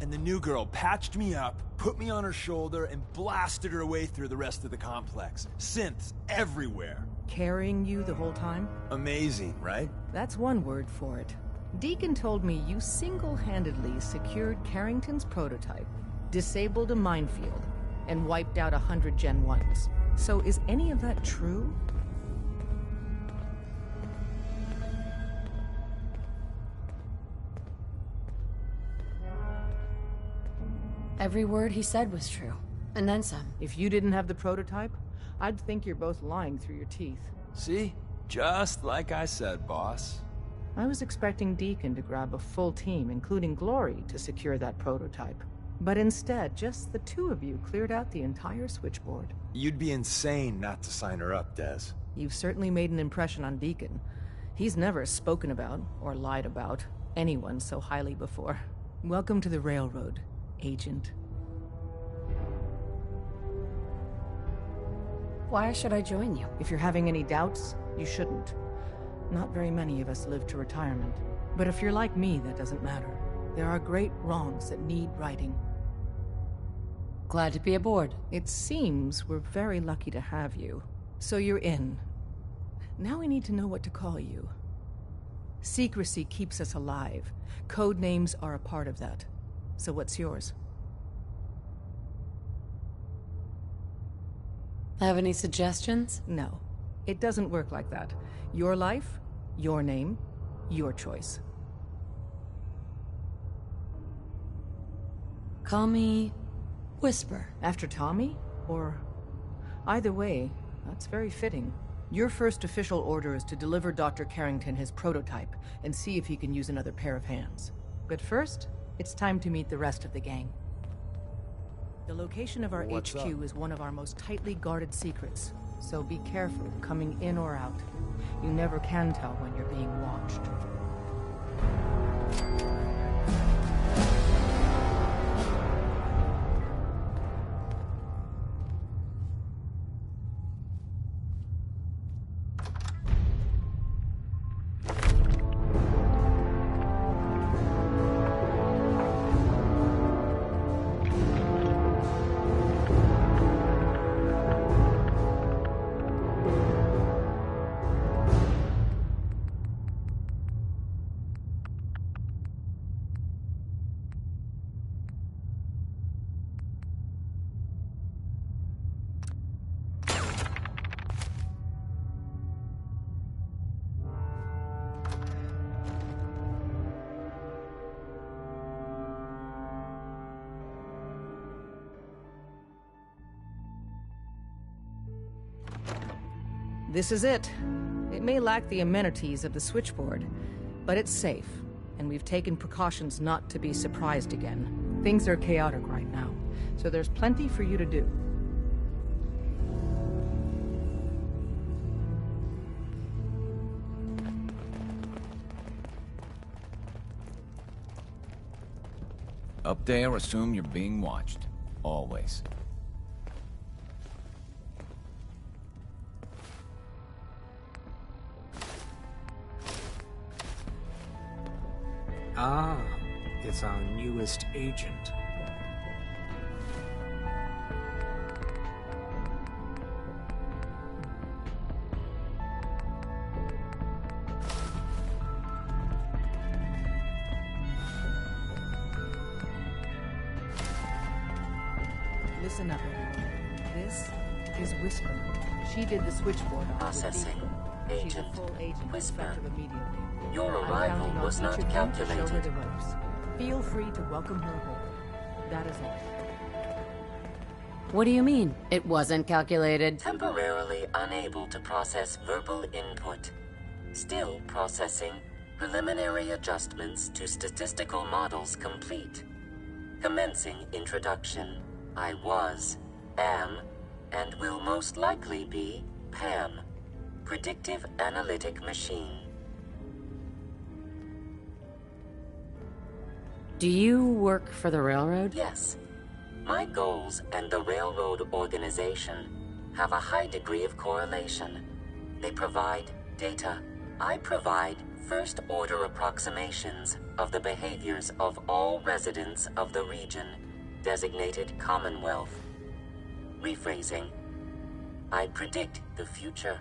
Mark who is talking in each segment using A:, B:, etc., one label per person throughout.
A: and the new girl patched me up, put me on her shoulder, and blasted her way through the rest of the complex. Synths everywhere.
B: Carrying you the whole time?
A: Amazing, right?
B: That's one word for it. Deacon told me you single-handedly secured Carrington's prototype, disabled a minefield, and wiped out 100 Gen 1s. So is any of that true?
C: Every word he said was true, and then some.
B: If you didn't have the prototype, I'd think you're both lying through your teeth.
A: See? Just like I said, boss.
B: I was expecting Deacon to grab a full team, including Glory, to secure that prototype. But instead, just the two of you cleared out the entire switchboard.
A: You'd be insane not to sign her up, Des.
B: You've certainly made an impression on Deacon. He's never spoken about, or lied about, anyone so highly before. Welcome to the Railroad, Agent.
C: Why should I join you?
B: If you're having any doubts, you shouldn't. Not very many of us live to retirement. But if you're like me, that doesn't matter. There are great wrongs that need righting.
C: Glad to be aboard.
B: It seems we're very lucky to have you. So you're in. Now we need to know what to call you. Secrecy keeps us alive. Code names are a part of that. So what's yours?
C: Have any suggestions?
B: No. It doesn't work like that. Your life, your name, your choice.
C: Call me Whisper.
B: After Tommy? Or... Either way, that's very fitting. Your first official order is to deliver Dr. Carrington his prototype and see if he can use another pair of hands. But first, it's time to meet the rest of the gang. The location of our HQ is one of our most tightly guarded secrets, so be careful coming in or out. You never can tell when you're being watched. This is it. It may lack the amenities of the switchboard, but it's safe, and we've taken precautions not to be surprised again. Things are chaotic right now, so there's plenty for you to do.
D: Up there, assume you're being watched. Always.
E: Ah, it's our newest agent.
B: Listen up, everyone. This is Whisper. She did the switchboard.
F: Processing.
B: She's a
F: Agent
B: full agent,
F: Whisper.
B: effective immediately.
F: Your
B: I'm
F: arrival
B: counting on
F: was
B: each
F: not
B: of you to show her
F: calculated.
B: the ropes. Feel free to welcome her aboard. That is all.
C: What do you mean? It wasn't calculated.
F: Temporarily unable to process verbal input. Still processing. Preliminary adjustments to statistical models complete. Commencing introduction. I was, am, and will most likely be Pam. Predictive Analytic Machine.
C: Do you work for the railroad?
F: Yes. My goals and the railroad organization have a high degree of correlation. They provide data. I provide first-order approximations of the behaviors of all residents of the region designated Commonwealth. Rephrasing. I predict the future.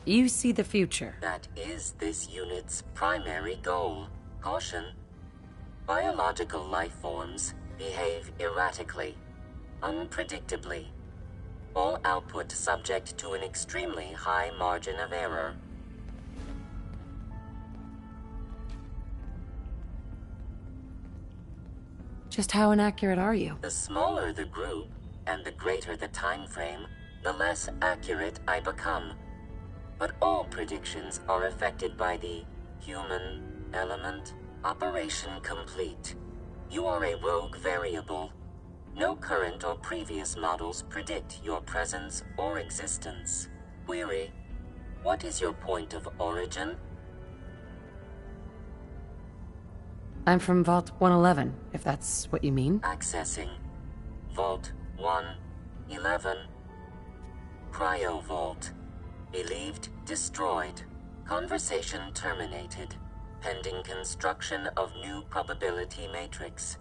C: You see the future.
F: That is this unit's primary goal. Caution. Biological life forms behave erratically, unpredictably. All output subject to an extremely high margin of error.
C: Just how inaccurate are you?
F: The smaller the group, and the greater the time frame, the less accurate I become. But all predictions are affected by the human element. Operation complete. You are a rogue variable. No current or previous models predict your presence or existence. Query. What is your point of origin?
C: I'm from Vault 111, if that's what you mean.
F: Accessing. Vault 111. Cryo Vault. Believed destroyed. Conversation terminated. Pending construction of new probability matrix.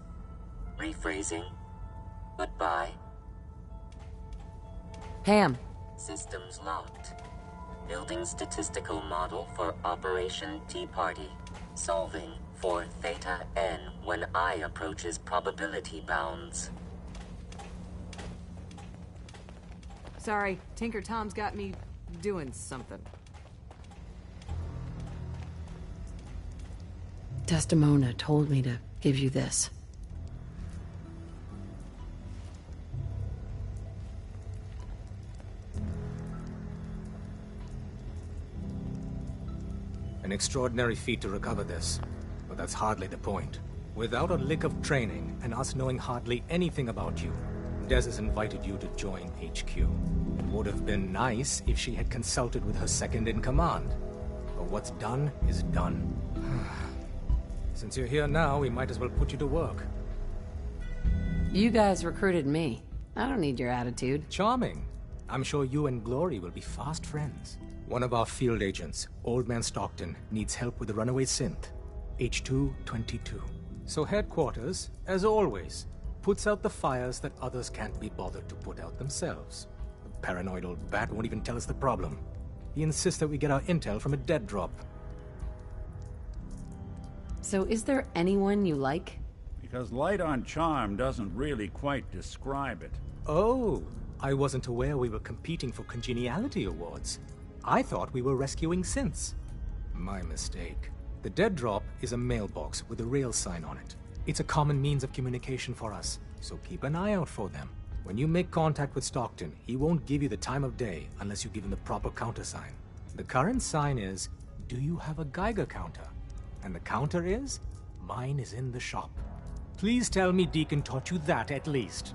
F: Rephrasing. Goodbye.
C: Pam.
F: Systems locked. Building statistical model for Operation Tea Party. Solving for Theta N when I approaches probability bounds.
B: Sorry, Tinker Tom's got me doing something.
C: Desdemona told me to give you this.
E: An extraordinary feat to recover this, but that's hardly the point. Without a lick of training, and us knowing hardly anything about you, Des has invited you to join HQ. It would have been nice if she had consulted with her second-in-command. But what's done is done. Since you're here now, we might as well put you to work.
C: You guys recruited me. I don't need your attitude.
E: Charming. I'm sure you and Glory will be fast friends. One of our field agents, Old Man Stockton, needs help with the runaway synth. H222. So headquarters, as always, puts out the fires that others can't be bothered to put out themselves. The paranoid old bat won't even tell us the problem. He insists that we get our intel from a dead drop.
C: So is there anyone you like?
G: Because light on charm doesn't really quite describe it.
E: Oh, I wasn't aware we were competing for congeniality awards. I thought we were rescuing synths. My mistake. The dead drop is a mailbox with a rail sign on it. It's a common means of communication for us, so keep an eye out for them. When you make contact with Stockton, he won't give you the time of day unless you give him the proper countersign. The current sign is, do you have a Geiger counter? And the counter is, mine is in the shop. Please tell me Deacon taught you that at least.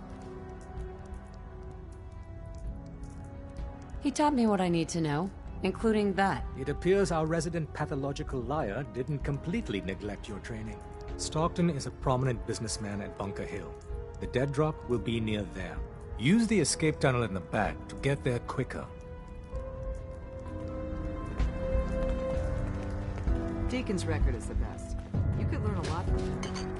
C: He taught me what I need to know, including that.
E: It appears our resident pathological liar didn't completely neglect your training. Stockton is a prominent businessman at Bunker Hill. The dead drop will be near there. Use the escape tunnel in the back to get there quicker.
B: Deacon's record is the best. You could learn a lot from him.